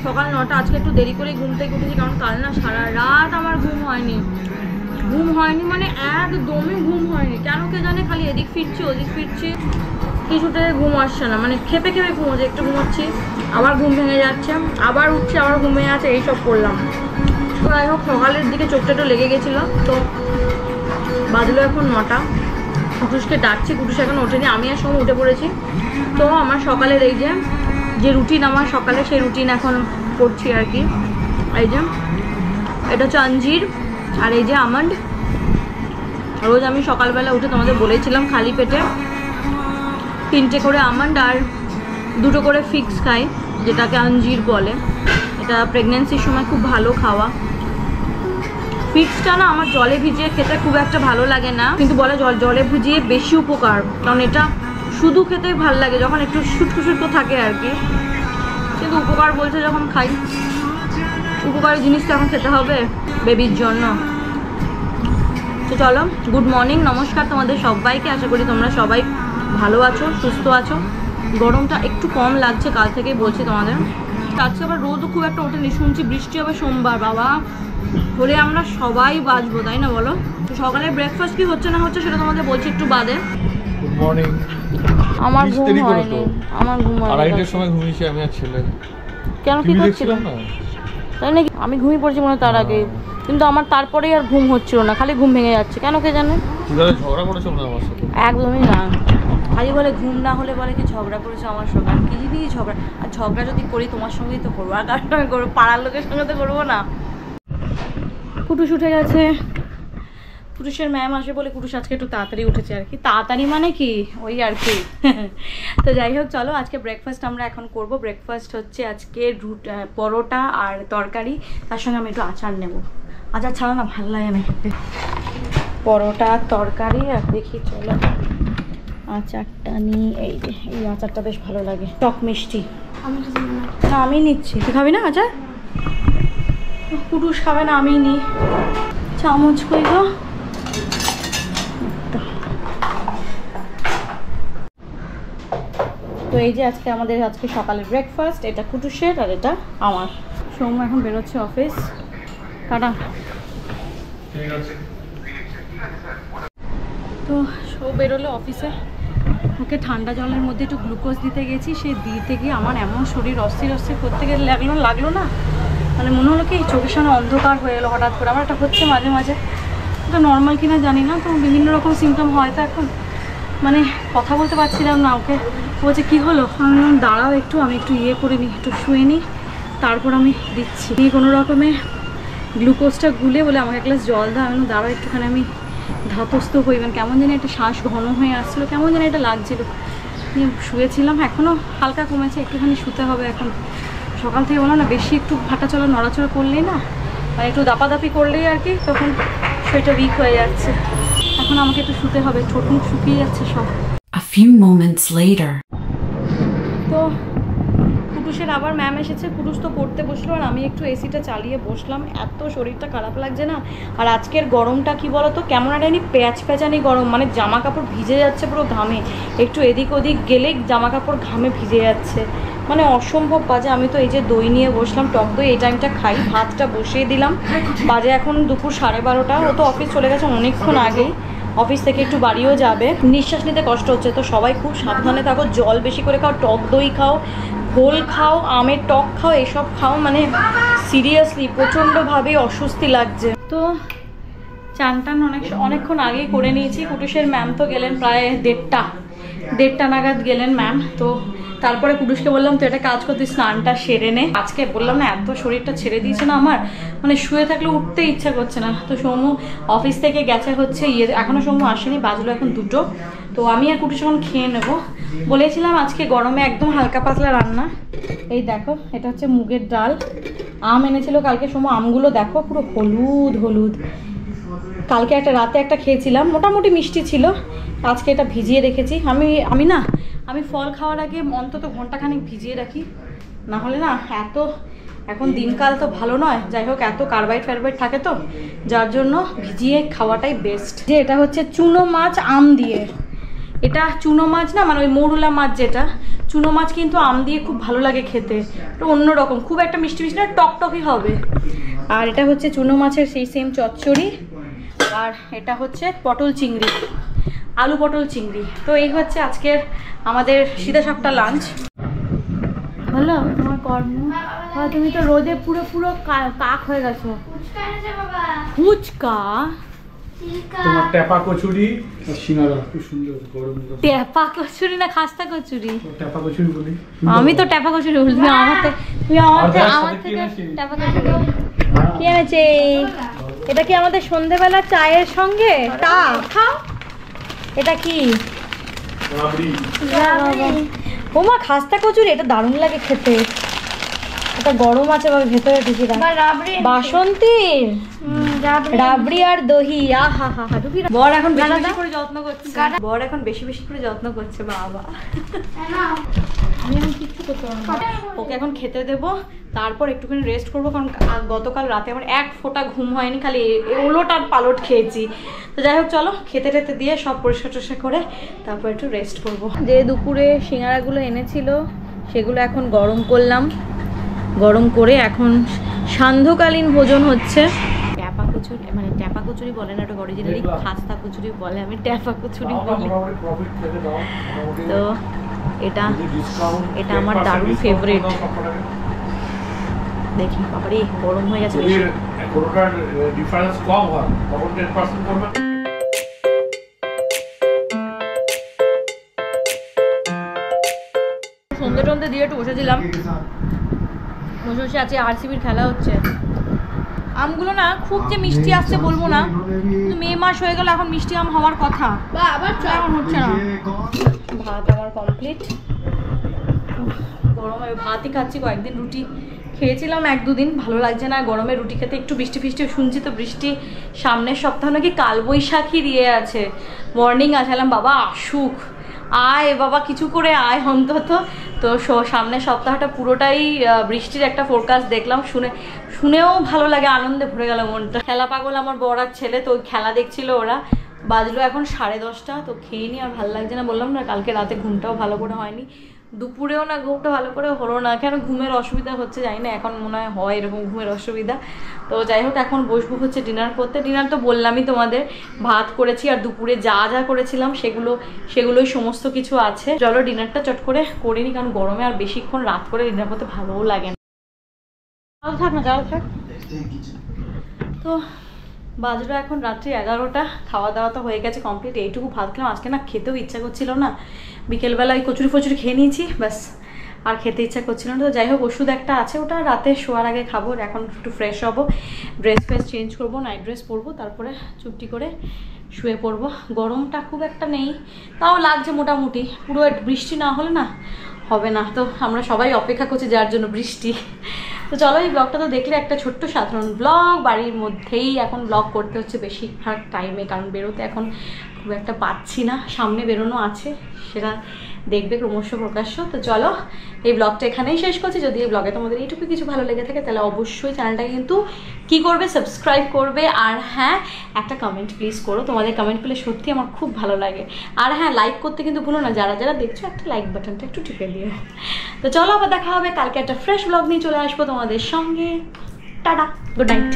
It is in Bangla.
সকাল 9টা। আজকে একটু দেরি করে ঘুম থেকে উঠেছি, কারণ কাল না সারা রাত আমার ঘুম হয়নি মানে একদমই ঘুম হয়নি। কেন কে জানে, খালি এদিক ফিরছি ওদিক ফিরছি, কিছুতে ঘুম আসছে না। মানে খেপে ঘুম হচ্ছে, একটু ঘুমোচ্ছি আবার ঘুম ভেঙে যাচ্ছে, আবার উঠছি আবার ঘুম ভেঙে যাচ্ছে, এইসব করলাম। তো যাই হোক, সকালের দিকে চোখটা একটু লেগে গেছিলো। তো বাজলো এখন 9টা। কুটুসকে ডাকছি, কুটুস এখন ওঠেনি, আমি আর সময় উঠে পড়েছি। তো আমার সকালের এই যে রুটিন, আমার সকালে সেই রুটিন এখন করছি আর কি। এই যে এটা হচ্ছে অঞ্জির, আর এই যে আমন্ড। রোজ আমি সকালবেলা উঠে তোমাদের বলেছিলাম খালি পেটে 3টে করে আমন্ড আর 2টো করে ফিক্স খাই, যেটাকে অঞ্জির বলে। এটা প্রেগনেন্সির সময় খুব ভালো খাওয়া। ফিক্সটা না আমার জলে ভিজিয়ে খেতে খুব একটা ভালো লাগে না, কিন্তু বলে জলে ভিজিয়ে বেশি উপকার, কারণ এটা শুধু খেতে ভালো লাগে যখন একটু শুটকো থাকে আর কি। কিন্তু উপকার বলছে যখন খাই, উপকারী জিনিস তো এখন খেতে হবে বেবির জন্য। তো চলো, গুড মর্নিং, নমস্কার তোমাদের সবাইকে। আশা করি তোমরা সবাই ভালো আছো, সুস্থ আছো। গরমটা একটু কম লাগছে কাল থেকেই বলছি তোমাদের। আজকে আবার রোদও খুব একটা ওঠেনি, শুনছি বৃষ্টি হবে সোমবার। বাবা, হলে আমরা সবাই বাঁচবো, তাই না বলো? তো সকালে ব্রেকফাস্ট কি হচ্ছে না হচ্ছে সেটা তোমাদের বলছি একটু বাদে। Good morning. আমার ঘুম হয়নি, আমার ঘুম হয়নি। 2:30টার সময় ঘুমিয়েছি আমি আর ছেলে। কেন, কি করছিলাম না তাই নাকি? আমি ঘুমিয়ে পড়েছি মনে তার আগে, কিন্তু আমার তারপরেই আর ঘুম হচ্ছিল না, খালি ঘুম ভেঙে যাচ্ছে। কেন কে জানে? ঝগড়া করেছো না আমার সাথে? একদমই না, খালি বলে ঘুম না হলে বলে কি ঝগড়া করেছো আমার সঙ্গে। আমি কি জিনিস ঝগড়া? আর ঝগড়া যদি করি তোমার সঙ্গেই তো করবো, আর কার সঙ্গে করবো? পাড়ার লোকের সঙ্গে তো করবো না। কুটুস উঠে গেছে, কুটুসের ম্যাম আসে বলে কুটুস আজকে একটু তাড়াতাড়ি উঠেছে আর কি। তাড়াতাড়ি মানে কি, ওই আর কি। তো যাই হোক, চলো আজকে ব্রেকফাস্ট আমরা এখন করব। ব্রেকফাস্ট হচ্ছে আজকে পরোটা আর তরকারি, তার সঙ্গে আমি একটু আচার নেব। আচার ছাড়া না ভালো লাগে না খেতে। পরোটা তরকারি আর দেখি, চলো আচারটা নিই। এই যে এই আচারটা বেশ ভালো লাগে, টক মিষ্টি। না আমি নিচ্ছি, তুই খাবি না আচার? কুটুস খাবে না, আমি নিই। চামচ কই গো? তো এই যে আমাদের আজকে সকালের ব্রেকফাস্ট, এটা কুটুসের আর এটা আমার। সৌম্য এখন বেরোচ্ছে অফিস। টাটা। তো সৌ বেরোলো অফিসে, ওকে ঠান্ডা জলের মধ্যে একটু গ্লুকোজ দিতে গেছি। সে দিতে গিয়ে আমার এমন শরীর অস্থির করতে গেলে লাগলো না, মানে মনে হলো কি চোখের সামনে অন্ধকার হয়ে এলো হঠাৎ করে। আমার এটা হচ্ছে মাঝে মাঝে, এটা নর্মাল কিনা জানি না। তো বিভিন্ন রকম সিমটম হয় তো এখন, মানে কথা বলতে পারছিলাম না। ওকে বলছে কী হলো, আমি দাঁড়াও একটু, আমি একটু করে নিই, একটু শুয়ে নিই, তারপর আমি দিচ্ছি। নিয়ে কোনো রকমে গ্লুকোজটা গুলে বলে আমাকে এক গ্লাস জল দাও। আমি দাঁড়াও একটুখানি, আমি ধাতস্থ হইবেন, কেমন যেন একটা শ্বাস ঘন হয়ে আসছিলো, কেমন যেন এটা লাগছিল। নিয়ে শুয়েছিলাম, এখনও হালকা কমেছে, একটুখানি শুতে হবে এখন। সকাল থেকে বলো না, বেশি একটু হাঁটাচলা নড়াচড়া করলেই না, আর একটু দাপাদাপি করলেই আর কি, তখন শরীরটা উইক হয়ে যাচ্ছে। এখন আমাকে একটু শুতে হবে, ঠোঁট মুখ শুকিয়ে যাচ্ছে সব। A few moments later. তো কুটুসের আবার ম্যাম এসেছে, কুটুস তো পড়তে বসলো আর আমি একটু এসিটা চালিয়ে বসলাম। এত শরীরটা খারাপ লাগছে না। আর আজকের গরমটা কি বলতো, কেমন একটা প্যাঁচানি গরম, মানে জামা কাপড় ভিজে যাচ্ছে পুরো ঘামে। একটু এদিক ওদিক গেলেই জামা কাপড় ঘামে ভিজে যাচ্ছে, মানে অসম্ভব বাজে। আমি তো এই যে দই নিয়ে বসলাম, টক দই, এই টাইমটা খাই। ভাতটা বসিয়ে দিলাম, বাজে এখন দুপুর 12:30। ও তো অফিস চলে গেছে অনেকক্ষণ আগেই, অফিস থেকে একটু বাড়িও যাবে। নিঃশ্বাস নিতে কষ্ট হচ্ছে, তো সবাই খুব সাবধানে থাকো, জল বেশি করে খাও, টক দই খাও, ঘোল খাও, আমের টক খাও, এসব খাও। মানে সিরিয়াসলি প্রচণ্ডভাবে অস্বস্তি লাগছে। তো চান টান অনেকক্ষণ আগেই করে নিয়েছি। কুটুসের ম্যাম তো গেলেন প্রায় 1:30 নাগাদ গেলেন ম্যাম। তো তারপরে কুটুসকে বললাম তো এটা কাজ করতে, স্নানটা সেরে নে। আজকে বললাম না, এত শরীরটা ছেড়ে দিয়েছে না আমার, মানে শুয়ে থাকলে উঠতে ইচ্ছা করছে না। তো সৌম্য অফিস থেকে গেছে হচ্ছে এখনও সৌম্য আসেনি, বাজলো এখন 2টো। তো আমি আর কুটুস এখন খেয়ে নেবো। বলেছিলাম আজকে গরমে একদম হালকা পাতলা রান্না। এই দেখো, এটা হচ্ছে মুগের ডাল। আম এনেছিল কালকে সৌম্য, আমগুলো দেখো পুরো হলুদ। কালকে রাতে একটা খেয়েছিলাম, মোটামুটি মিষ্টি ছিল। আজকে এটা ভিজিয়ে রেখেছি। আমি ফল খাওয়ার আগে অন্তত ঘন্টাখানেক ভিজিয়ে রাখি, না হলে না এখন দিনকাল তো ভালো নয়। যাই হোক, এত কার্বাইড থাকে তো, যার জন্য ভিজিয়ে খাওয়াটাই বেস্ট। যে এটা হচ্ছে চুনো মাছ আম দিয়ে, এটা চুনো মাছ না, মানে ওই মৌরলা মাছ যেটা, চুনো মাছ কিন্তু আম দিয়ে খুব ভালো লাগে খেতে, এটা অন্যরকম, খুব একটা মিষ্টি মিষ্টি না, টকটকই হবে। আর এটা হচ্ছে চুনো মাছের সেই সেম চচ্চড়ি, আর এটা হচ্ছে পটল চিংড়ি, আলু পটল চিংড়ি। তো এই হচ্ছে আজকের আমাদের সিধা সাপটা লাঞ্চ। হলো তোমার কর্ম, তুমি তো রোদে পুরো পুরো কাক হয়ে গেছো। ফুচকা, তোমার টেপা কচুরি আর সিঙ্গারা খুব সুন্দর গরম গরম। টেপা কচুরি না খাস্তা কচুরি? টেপা কচুরি বলি। আমি তো টেপা কচুরি বলি, তুমি আমার থেকে টেপা কচুরি কি এনেছে? এটা কি আমাদের সন্ধেবেলা চায়ের সঙ্গে তা খাও? এটা কি? ওমা খাস্তা কচুরি, এটা দারুণ লাগে খেতে। এটা গরম আছে বাবা, ভেতরে ঢুকি বাসন্তীর রাবড়ি আর দহি। আহা হা হা। বর এখন বেশি বেশি করে যত্ন করছে, বর এখন বেশি বেশি করে যত্ন করছে বাবা। আমি এখন কিচ্ছু করতে পারবো না। ওকে এখন খেতে দেবো, তারপর একটুখানি রেস্ট করবো, কারণ গতকাল রাতে আমার এক ফোঁটা ঘুম হয়নি, খালি ওলট আর পালট খেয়েছি। তো যাই হোক চলো খেতে টেতে দিয়ে সব পরিষ্কার টরিষ্কার করে তারপর একটু রেস্ট করবো। যে দুপুরে সিঙ্গারাগুলো এনেছিল সেগুলো এখন গরম করলাম, গরম করে এখন সান্ধ্যকালীন ভোজন হচ্ছে। ট্যাপা কচুরি মানে ট্যাপা কচুরি বলে না, এটা অরিজিনালি খাস্তা কচুরি বলে, আমি ট্যাপা কচুরি বলি। তো এটা এটা আমার দারুণ ফেভারিট। দেখি বাবারে গরম হয়ে গেছে বেশি। ডিফারেন্স কম হয় তখন 10% করবে। সন্ধ্যে টন্ধে দিয়ে একটু বসেছিলাম, বসে বসে আছে আরসিবির খেলা হচ্ছে। আমগুলো না খুব যে মিষ্টি আসছে বলবো না, কিন্তু মে মাস হয়ে গেল এখন মিষ্টি আম হওয়ার কথা, এখন হচ্ছে না। ভাত আমার কমপ্লিট, গরমে ভাতই খাচ্ছি, কয়েকদিন রুটি খেয়েছিলাম, এক দুদিন ভালো লাগছে না গরমে রুটি খেতে। একটু বৃষ্টি ফিষ্টি শুনছি তো, বৃষ্টি সামনের সপ্তাহ নাকি কালবৈশাখী দিয়ে আছে, মর্নিং আসলাম বাবা আসুক, আয় বাবা কিছু করে আয় অন্তত। তো সামনের সপ্তাহটা পুরোটাই বৃষ্টির একটা ফোরকাস্ট দেখলাম, শুনেও ভালো লাগে, আনন্দে ভরে গেল মনটা। খেলা পাগল আমার বড় আর ছেলে, তো খেলা দেখছিল ওরা। বাজলো এখন 10:30, তো খেয়ে নি, আর ভালো লাগছে না, বললাম না কালকে রাতে ঘুমটাও ভালো করে হয়নি, দুপুরেও না ঘুমটা ভালো করে হলো না, কেন ঘুমের অসুবিধা হচ্ছে জানি না, এখন মনে হয় এরকম ঘুমের অসুবিধা। তো যাই হোক এখন বসবো হচ্ছে ডিনার করতে। ডিনার তো বললামই তোমাদের, ভাত করেছি আর দুপুরে যা যা করেছিলাম সেগুলোই সমস্ত কিছু আছে। চলো ডিনারটা চট করে করিনি, কারণ গরমে আর বেশিক্ষণ রাত করে ডিনার করতে ভালোও লাগে না। থাক না, যাও থাক। তো বাজলো এখন রাত্রি 11টা, খাওয়া দাওয়া তো হয়ে গেছে কমপ্লিট, এইটুকু ভাত খেলাম, আজকে না খেতেও ইচ্ছা করছিল না, বিকেলবেলা ওই কচুরি ফচুরি খেয়ে নিয়েছি ব্যাস, আর খেতে ইচ্ছা করছিল না। তো যাই হোক ওষুধ একটা আছে, ওটা রাতে শোয়ার আগে খাবো। এখন একটু ফ্রেশ হবো, ড্রেস ফ্রেস চেঞ্জ করবো, নাইট ড্রেস পরবো, তারপরে চুপটি করে শুয়ে পড়বো। গরমটা খুব একটা নেই, তাও লাগছে মোটামুটি, পুরো বৃষ্টি না হলে না হবে না। তো আমরা সবাই অপেক্ষা করছি যার জন্য বৃষ্টি। তো চলো এই ব্লগটা তো দেখলে, একটা ছোট্ট সাধারণ ব্লগ, বাড়ির মধ্যেই এখন ব্লগ করতে হচ্ছে বেশিরভাগ টাইমে, কারণ বেরোতে এখন খুব একটা পাচ্ছি না, সামনে বেরোনো আছে, সেটা দেখবে ক্রমশ প্রকাশ্য। তো চলো এই ব্লগটা এখানেই শেষ করছি। যদি এই ব্লগে তোমাদের এইটুকু কিছু ভালো লেগে থাকে তাহলে অবশ্যই চ্যানেলটাকে কিন্তু কি করবে, সাবস্ক্রাইব করবে, আর হ্যাঁ একটা কমেন্ট প্লিজ করো, তোমাদের কমেন্ট পেলে সত্যি আমার খুব ভালো লাগে। আর হ্যাঁ লাইক করতে কিন্তু ভুলো না, যারা যারা দেখছো একটা লাইক বাটনটা একটু টিপে দিও। তো চলো আবার দেখা হবে কালকে, একটা ফ্রেশ ব্লগ নিয়ে চলে আসবো তোমাদের সঙ্গে। Tata, good night.